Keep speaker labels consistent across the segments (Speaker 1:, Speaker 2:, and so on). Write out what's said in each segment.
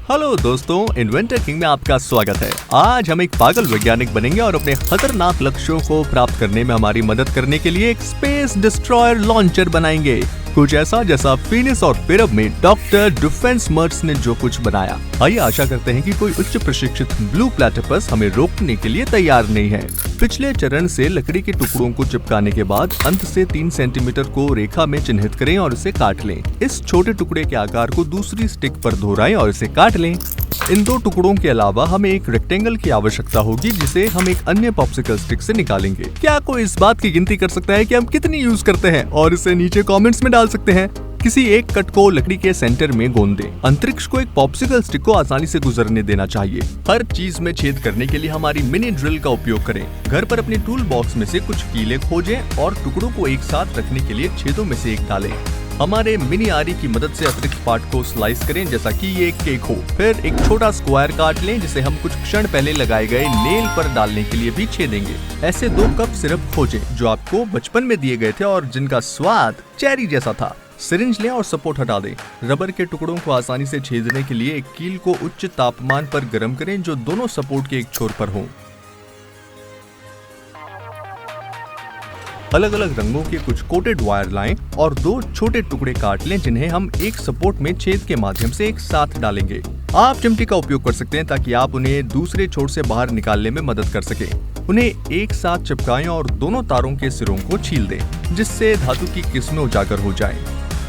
Speaker 1: Hello दोस्तों, inventor king में आपका स्वागत है। आज हम एक पागल वैज्ञानिक बनेंगे और अपने खतरनाक लक्ष्यों को प्राप्त करने में हमारी मदद करने के लिए एक स्पेस डिस्ट्रॉयर लॉन्चर बनाएंगे। कुछ ऐसा जैसा फिनिस और फिरब में डॉक्टर डिफेंस मर्ट्स ने जो कुछ बनाया। आइए आशा करते हैं कि कोई उच्च प्रशिक्षित ब्लू प्लेटिपस हमें रोकने के लिए तैयार नहीं है। पिछले चरण से लकड़ी के टुकड़ों को चिपकाने के बाद अंत से 3 सेंटीमीटर को रेखा में चिन्हित करें और इसे काट लें। इस छोटे टुकड़े के आकार को दूसरी स्टिक पर दोहराएं और इसे काट लें। इन 2 टुकड़ों के अलावा हमें एक रेक्टेंगल की आवश्यकता होगी जिसे हम एक अन्य पॉप्सिकल स्टिक से निकालेंगे। क्या कोई इस बात की गिनती कर सकता है कि हम कितनी यूज करते हैं और इसे नीचे कमेंट्स में डाल सकते हैं। किसी एक कट को लकड़ी के सेंटर में गोंद दें। अंतरिक्ष को एक पॉप्सिकल स्टिक को आसानी से गुजरने देना चाहिए। हर चीज में छेद करने के लिए हमारी मिनी ड्रिल का उपयोग करें। घर पर अपने टूल बॉक्स में से कुछ कीले खोजें और टुकड़ों को एक साथ रखने के लिए छेदों में से एक डालें। हमारे मिनी आरी की मदद से अतिरिक्त पार्ट को स्लाइस करें जैसा कि ये एक केक हो। फिर एक छोटा स्क्वायर काट लें जिसे हम कुछ क्षण पहले लगाए गए नेल पर डालने के लिए भी छेदेंगे। ऐसे 2 कप सिरप खोजें जो आपको बचपन में दिए गए थे और जिनका स्वाद चेरी जैसा था। सिरिंज लें और सपोर्ट हटा दें। रबर के टुकड़ों को आसानी से छेदने के लिए एक कील को उच्च तापमान पर गर्म करें जो दोनों सपोर्ट के एक छोर पर हो। अलग अलग रंगों के कुछ कोटेड वायर लाएं और 2 छोटे टुकड़े काट लें जिन्हें हम एक सपोर्ट में छेद के माध्यम से एक साथ डालेंगे। आप चिमटी का उपयोग कर सकते हैं ताकि आप उन्हें दूसरे छोर से बाहर निकालने में मदद कर सकें। उन्हें एक साथ चिपकाएं और दोनों तारों के सिरों को छील दें जिससे धातु की किस्में उजागर हो जाएं।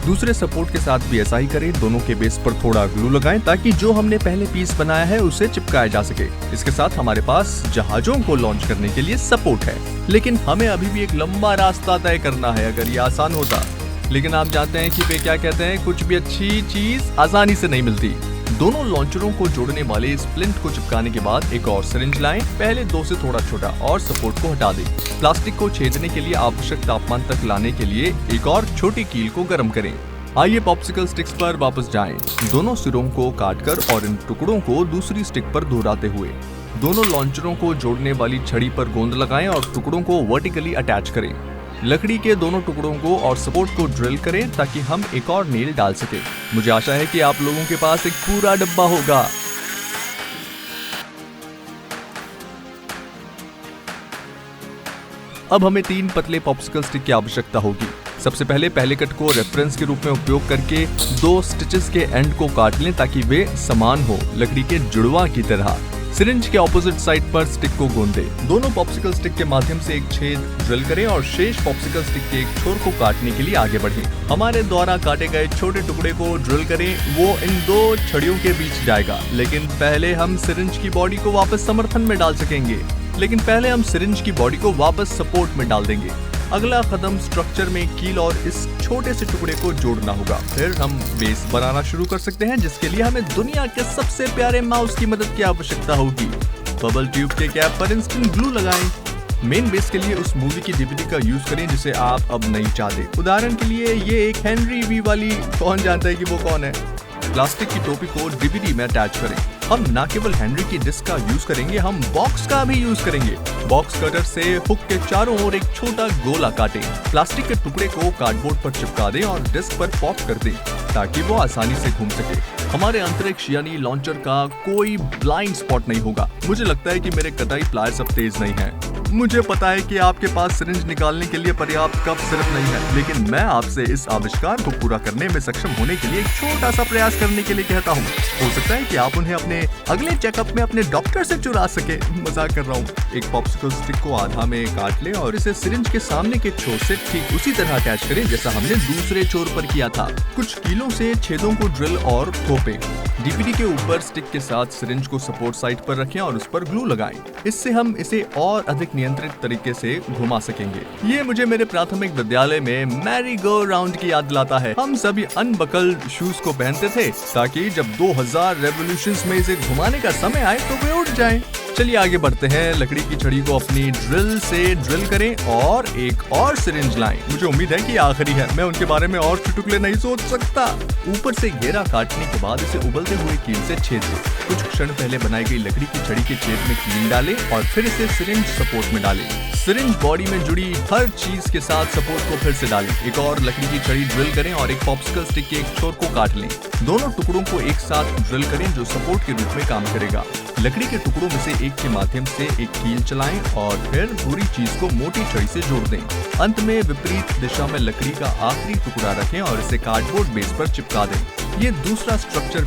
Speaker 1: दूसरे सपोर्ट के साथ भी ऐसा ही करें। दोनों के बेस पर थोड़ा ग्लू लगाएं ताकि जो हमने पहले पीस बनाया है उसे चिपकाया जा सके। इसके साथ हमारे पास जहाजों को लॉन्च करने के लिए सपोर्ट है, लेकिन हमें अभी भी एक लंबा रास्ता तय करना है। अगर ये आसान होता, लेकिन आप जानते हैं कि वे क्या कहते हैं, कुछ भी अच्छी चीज आसानी से नहीं मिलती। दोनों लॉन्चरों को जोड़ने वाले स्प्लिंट को चिपकाने के बाद एक और सिरिंज लाएं। पहले 2 से थोड़ा छोटा और सपोर्ट को हटा दें। प्लास्टिक को छेदने के लिए आवश्यक तापमान तक लाने के लिए एक और छोटी कील को गर्म करें। आइए पॉप्सिकल स्टिक्स पर वापस जाएं। दोनों सिरों को काटकर और इन टुकड़ों को दूसरी स्टिक पर दोहराते हुए दोनों लॉन्चरों को जोड़ने वाली छड़ी पर गोंद लगाएं और टुकड़ों को वर्टिकली अटैच करें। लकड़ी के दोनों टुकड़ों को और सपोर्ट को ड्रिल करें ताकि हम एक और नेल डाल सके। मुझे आशा है कि आप लोगों के पास एक पूरा डब्बा होगा। अब हमें 3 पतले पॉप्सिकल स्टिक की आवश्यकता होगी। सबसे पहले कट को रेफरेंस के रूप में उपयोग करके 2 स्टिचेस के एंड को काट लें ताकि वे समान हो, लकड़ी के जुड़वा की तरह। सिरिंज के ऑपोजिट साइड पर स्टिक को गोंदें। दोनों पॉप्सिकल स्टिक के माध्यम से एक छेद ड्रिल करें और शेष पॉप्सिकल स्टिक के एक छोर को काटने के लिए आगे बढ़ें। हमारे द्वारा काटे गए छोटे टुकड़े को ड्रिल करें, वो इन 2 छड़ियों के बीच जाएगा। लेकिन पहले हम सिरिंज की बॉडी को वापस समर्थन में डाल सकेंगे। सपोर्ट में डाल देंगे। अगला कदम स्ट्रक्चर में कील और इस छोटे से टुकड़े को जोड़ना होगा। फिर हम बेस बनाना शुरू कर सकते हैं जिसके लिए हमें दुनिया के सबसे प्यारे माउस की मदद की आवश्यकता होगी। बबल ट्यूब के कैप पर इंस्टेंट ग्लू लगाएं। मेन बेस के लिए उस मूवी की डीवीडी का यूज करें जिसे आप अब नहीं चाहते। उदाहरण के लिए ये एक हेनरी वी वाली, कौन जानता है कि वो कौन है। प्लास्टिक की टोपी को डीवीडी में अटैच करें। हम न केवल हेनरी की डिस्क का यूज करेंगे, हम बॉक्स का भी यूज करेंगे। बॉक्स कटर से हुक के चारों ओर एक छोटा गोला काटें। प्लास्टिक के टुकड़े को कार्डबोर्ड पर चिपका दें और डिस्क पर पॉप कर दें ताकि वो आसानी से घूम सके। हमारे अंतरिक्ष यानी लॉन्चर का कोई ब्लाइंड स्पॉट नहीं होगा। मुझे लगता है कि मेरे कटाई प्लायर्स अब तेज नहीं है। मुझे पता है कि आपके पास सिरिंज निकालने के लिए पर्याप्त कप सिर्फ नहीं है, लेकिन मैं आपसे इस आविष्कार को पूरा करने में सक्षम होने के लिए एक छोटा सा प्रयास करने के लिए कहता हूँ। हो सकता है कि आप उन्हें अपने अगले चेकअप में अपने डॉक्टर से चुरा सके। मजाक कर रहा हूँ। एक पॉप्सिकल स्टिक को आधा में काट लें और इसे सिरिंज के सामने के छोर से ठीक उसी तरह अटैच करें जैसा हमने दूसरे छोर पर किया था। कुछ कीलों से छेदों को ड्रिल और थोपें। डीवीडी के ऊपर स्टिक के साथ सिरिंज को सपोर्ट साइड पर रखें और उस पर ग्लू लगाएं। इससे हम इसे और अधिक नियंत्रित तरीके से घुमा सकेंगे। ये मुझे मेरे प्राथमिक विद्यालय में मैरी गो राउंड की याद दिलाता है। हम सभी अनबकल्ड शूज को पहनते थे ताकि जब 2000 रेवोल्यूशंस में इसे घुमाने का समय आए तो वे उठ जाएं। चलिए आगे बढ़ते हैं। लकड़ी की छड़ी को अपनी ड्रिल से ड्रिल करें और एक और सिरिंज लाएं। मुझे उम्मीद है कि आखिरी है, मैं उनके बारे में और चुटकुले नहीं सोच सकता। ऊपर से घेरा काटने के बाद इसे उबलते हुए कील से छेद दें। कुछ क्षण पहले बनाई गई लकड़ी की छड़ी के छेद में कील डालें और फिर इसे सिरिंज सपोर्ट में डालें। सिरिंज बॉडी में जुड़ी हर चीज के साथ सपोर्ट को फिर से डालें। एक और लकड़ी की छड़ी ड्रिल करें और एक पॉप्सिकल स्टिक के एक छोर को काट लें। दोनों टुकड़ों को एक साथ ड्रिल करें जो सपोर्ट के रूप में काम करेगा। लकड़ी के टुकड़ों में से एक के माध्यम से एक कील चलाएं और फिर पूरी चीज को मोटी छड़ी से जोड़ दें। अंत में विपरीत दिशा में लकड़ी का आखिरी टुकड़ा रखें और इसे कार्डबोर्ड बेस पर चिपका दें। ये दूसरा स्ट्रक्चर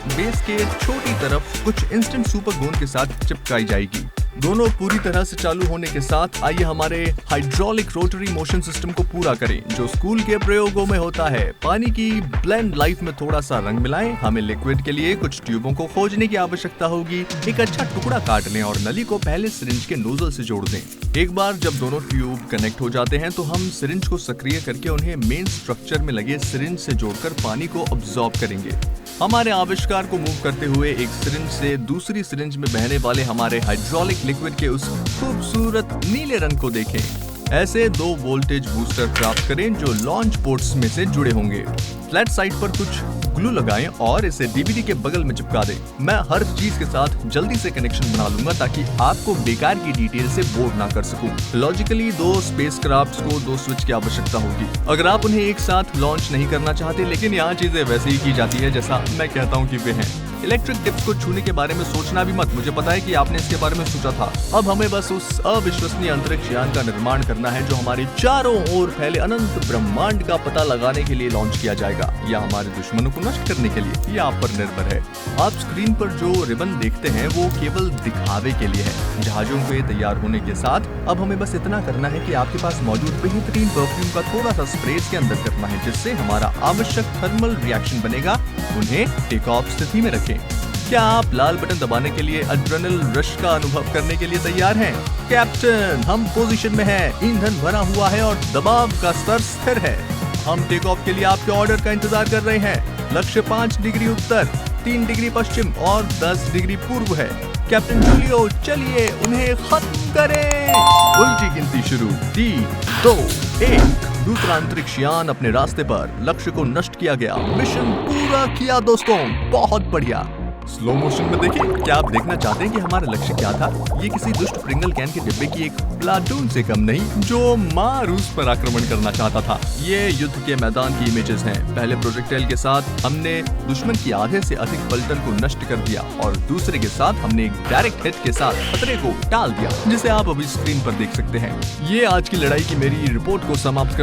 Speaker 1: बेस के छोटी तरफ कुछ इंस्टेंट सुपर गोंद के साथ चिपकाई जाएगी। दोनों पूरी तरह से चालू होने के साथ आइए हमारे हाइड्रोलिक रोटरी मोशन सिस्टम को पूरा करें जो स्कूल के प्रयोगों में होता है। पानी की ब्लेंड लाइफ में थोड़ा सा रंग मिलाएं। हमें लिक्विड के लिए कुछ ट्यूबों को खोजने की आवश्यकता होगी। एक अच्छा टुकड़ा काट लें और नली को पहले सिरिंज के नोजल से जोड़ दें। एक बार जब दोनों ट्यूब कनेक्ट हो जाते हैं तो हम सिरिंज को सक्रिय करके उन्हें मेन स्ट्रक्चर में लगे सिरिंज से जोड़कर पानी को अब्सॉर्ब करेंगे। हमारे आविष्कार को मूव करते हुए एक सिरिंज से दूसरी सिरिंज में बहने वाले हमारे हाइड्रोलिक लिक्विड के उस खूबसूरत नीले रंग को देखें। ऐसे 2 वोल्टेज बूस्टर प्राप्त करें जो लॉन्च पोर्ट्स में से जुड़े होंगे। फ्लैट साइड पर कुछ ग्लू लगाएं और इसे डीवीडी के बगल में चिपका दें। मैं हर चीज के साथ जल्दी से कनेक्शन बना लूंगा ताकि आपको बेकार की डिटेल से बोर ना कर सकूं। लॉजिकली 2 स्पेसक्राफ्ट्स को 2 स्विच की आवश्यकता होगी अगर आप उन्हें एक साथ लॉन्च नहीं करना चाहते, लेकिन यहाँ चीजें वैसे ही की जाती है जैसा मैं कहता हूँ कि वे हैं। इलेक्ट्रिक टिप्स को छूने के बारे में सोचना भी मत, मुझे पता है कि आपने इसके बारे में सोचा था। अब हमें बस उस अविश्वसनीय अंतरिक्ष यान का निर्माण करना है जो हमारे चारों ओर फैले अनंत ब्रह्मांड का पता लगाने के लिए लॉन्च किया जाएगा या हमारे दुश्मनों को नष्ट करने के लिए, ये आप पर निर्भर है। आप स्क्रीन पर जो रिबन देखते हैं वो केवल दिखावे के लिए है। जहाजों के तैयार होने के साथ अब हमें बस इतना करना है कि आपके पास मौजूद बेहतरीन परफ्यूम का थोड़ा सा स्प्रे इसके अंदर करना है जिससे हमारा आवश्यक थर्मल रिएक्शन बनेगा। उन्हें टेक ऑफ स्थिति में रखें। क्या आप लाल बटन दबाने के लिए एड्रेनल रश का अनुभव करने के लिए तैयार हैं? कैप्टन, हम पोजीशन में हैं, ईंधन भरा हुआ है और दबाव का स्तर स्थिर है। हम टेक ऑफ के लिए आपके ऑर्डर का इंतजार कर रहे हैं। लक्ष्य 5 डिग्री उत्तर, 3 डिग्री पश्चिम और 10 डिग्री पूर्व है। कैप्टन जूलियो, चलिए उन्हें खत्म करें। उल्टी गिनती शुरू। 3, 2, 1। दूसरा अंतरिक्ष यान अपने रास्ते पर। लक्ष्य को नष्ट किया गया। मिशन पूरा किया दोस्तों, बहुत बढ़िया। स्लो मोशन में देखिए। क्या आप देखना चाहते हैं कि हमारा लक्ष्य क्या था? ये किसी दुष्ट प्रिंगल कैन के डिब्बे की एक प्लाटून से कम नहीं जो माँ रूस पर आक्रमण करना चाहता था। ये युद्ध के मैदान की इमेजेस हैं। पहले प्रोजेक्टाइल के साथ हमने दुश्मन की आधे से अधिक पलटन को नष्ट कर दिया और दूसरे के साथ हमने एक डायरेक्ट हिट के साथ खतरे को टाल दिया जिसे आप अभी स्क्रीन पर देख सकते हैं। ये आज की लड़ाई की मेरी रिपोर्ट को समाप्त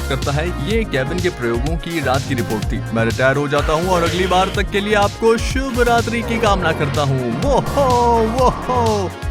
Speaker 1: करता है। ये केविन के प्रयोगों की रात की रिपोर्ट थी। मैं रिटायर हो जाता हूँ और अगली बार तक के लिए आपको शुभ रात्रि की कामना करता हूँ। वो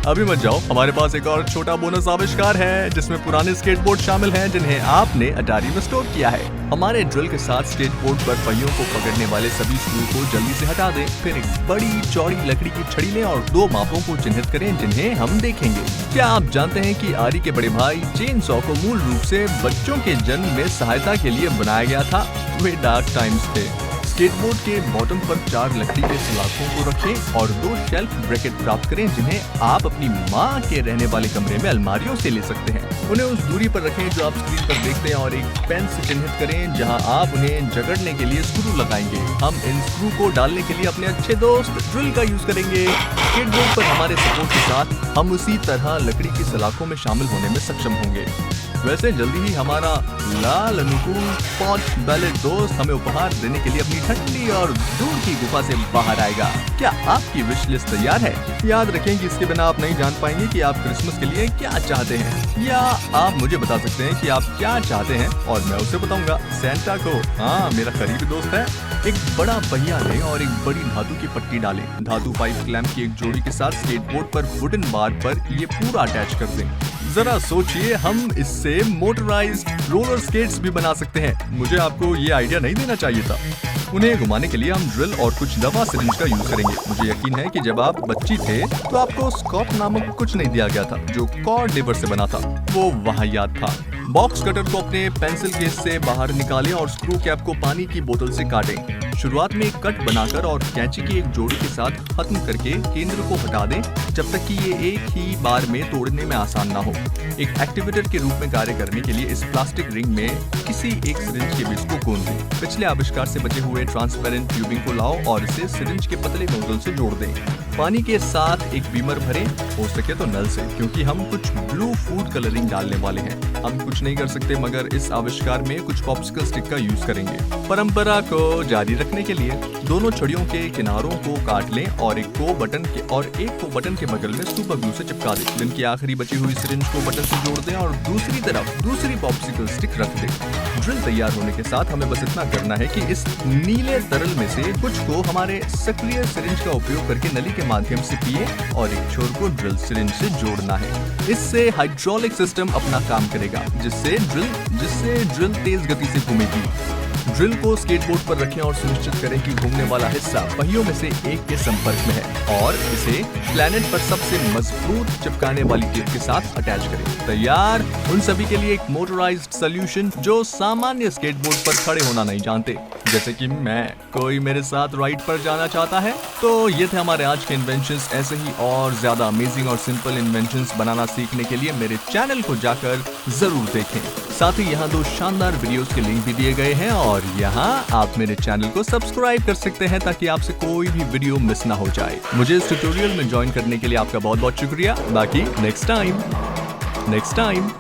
Speaker 1: अभी मत जाओ, हमारे पास एक और छोटा बोनस आविष्कार है जिसमें पुराने स्केटबोर्ड शामिल हैं जिन्हें आपने अटारी में स्टोर किया है। हमारे ड्रिल के साथ स्केटबोर्ड पर पहियों को पकड़ने वाले सभी स्क्रू को जल्दी से हटा दें। फिर एक बड़ी चौड़ी लकड़ी की छड़ी लें और 2 मापों को चिन्हित करें जिन्हें हम देखेंगे। क्या आप जानते हैं कि आरी के बड़े भाई चेन सॉ को मूल रूप से बच्चों के जन्म में सहायता के लिए बनाया गया था? वे डार्क टाइम्स थे। स्केटबोर्ड के बॉटम पर 4 लकड़ी के सलाखों को रखें और 2 शेल्फ ब्रैकेट प्राप्त करें जिन्हें आप अपनी माँ के रहने वाले कमरे में अलमारियों से ले सकते हैं। उन्हें उस दूरी पर रखें जो आप स्क्रीन पर देखते हैं और एक पेन से चिन्हित करें जहां आप उन्हें जकड़ने के लिए स्क्रू लगाएंगे। हम इन स्क्रू को डालने के लिए अपने अच्छे दोस्त ड्रिल का यूज करेंगे। स्केटबोर्ड पर हमारे सपोर्ट के साथ हम उसी तरह लकड़ी की सलाखों में शामिल होने में सक्षम होंगे। वैसे जल्दी ही हमारा लाल अनुकूल पॉच बैलेट दोस्त हमें उपहार देने के लिए अपनी ठंडी और दूर की गुफा से बाहर आएगा। क्या आपकी विश लिस्ट तैयार है? याद रखें कि इसके बिना आप नहीं जान पाएंगे कि आप क्रिसमस के लिए क्या चाहते हैं, या आप मुझे बता सकते हैं कि आप क्या चाहते हैं और मैं उसे बताऊंगा सेंटा को। हाँ, मेरा करीबी दोस्त है। एक बड़ा पहिया लें और एक बड़ी धातु की पट्टी डालें। धातु पाइप क्लैंप की एक जोड़ी के साथ स्केटबोर्ड पर वुडन बार पर ये पूरा अटैच कर दें। जरा सोचिए, हम इससे मोटराइज्ड रोलर स्केट्स भी बना सकते हैं। मुझे आपको ये आइडिया नहीं देना चाहिए था। उन्हें घुमाने के लिए हम ड्रिल और कुछ दवा सिरिंज का यूज करेंगे। मुझे यकीन है कि जब आप बच्ची थे तो आपको स्कॉट नामक कुछ नहीं दिया गया था जो कॉड लीवर से बना था। वो वाहियात था। बॉक्स कटर को अपने पेंसिल केस से बाहर निकालें और स्क्रू कैप को पानी की बोतल से काटें। शुरुआत में एक कट बनाकर और कैंची की एक जोड़ी के साथ खत्म करके केंद्र को हटा दें जब तक कि ये एक ही बार में तोड़ने में आसान ना हो। एक एक्टिवेटर के रूप में कार्य करने के लिए इस प्लास्टिक रिंग में किसी एक सिरिंज के बीच को गोंद दें। पिछले आविष्कार से बचे हुए ट्रांसपेरेंट ट्यूबिंग को लाओ और इसे सिरिंज के पतले नोजल से जोड़ दें। पानी के साथ एक बीमर भरें, हो सके तो नल से, क्योंकि हम कुछ ब्लू फूड कलरिंग डालने वाले हैं। हम कुछ नहीं कर सकते मगर इस आविष्कार में कुछ पॉप्सिकल स्टिक का यूज करेंगे। परंपरा को जारी रखने के लिए दोनों छड़ियों के किनारों को काट लें और एक को बटन के बगल में सुपर ग्लू से चिपका दें। दिन की आखिरी बची हुई सिरिंज को बटन से जोड़ दें और दूसरी तरफ दूसरी पॉप्सिकल स्टिक रख दें। ड्रिल तैयार होने के साथ हमें बस इतना करना है कि इस नीले तरल में से कुछ को हमारे सक्रिय सिरिंज का उपयोग करके नली के माध्यम से पिए और एक छोर को ड्रिल सिरिंज से जोड़ना है। इससे हाइड्रोलिक सिस्टम अपना काम करेगा, जिससे ड्रिल तेज गति से घूमेगी। ड्रिल को स्केटबोर्ड पर रखें और सुनिश्चित करें कि घूमने वाला हिस्सा पहियों में से एक के संपर्क में है और इसे प्लैनेट पर सबसे मजबूत चिपकाने वाली टेप के साथ अटैच करें। तैयार। उन सभी के लिए एक मोटराइज्ड सॉल्यूशन जो सामान्य स्केटबोर्ड पर खड़े होना नहीं जानते, जैसे कि मैं। कोई मेरे साथ राइड पर जाना चाहता है? तो ये थे हमारे आज के इन्वेंशंस। ऐसे ही और ज्यादा अमेजिंग और सिंपल इन्वेंशंस बनाना सीखने के लिए मेरे चैनल को जाकर जरूर देखें। साथ ही यहाँ 2 शानदार वीडियोस के लिंक भी दिए गए हैं और यहाँ आप मेरे चैनल को सब्सक्राइब कर सकते हैं ताकि आपसे कोई भी वीडियो मिस ना हो जाए। मुझे इस ट्यूटोरियल में ज्वाइन करने के लिए आपका बहुत बहुत शुक्रिया। बाकी नेक्स्ट टाइम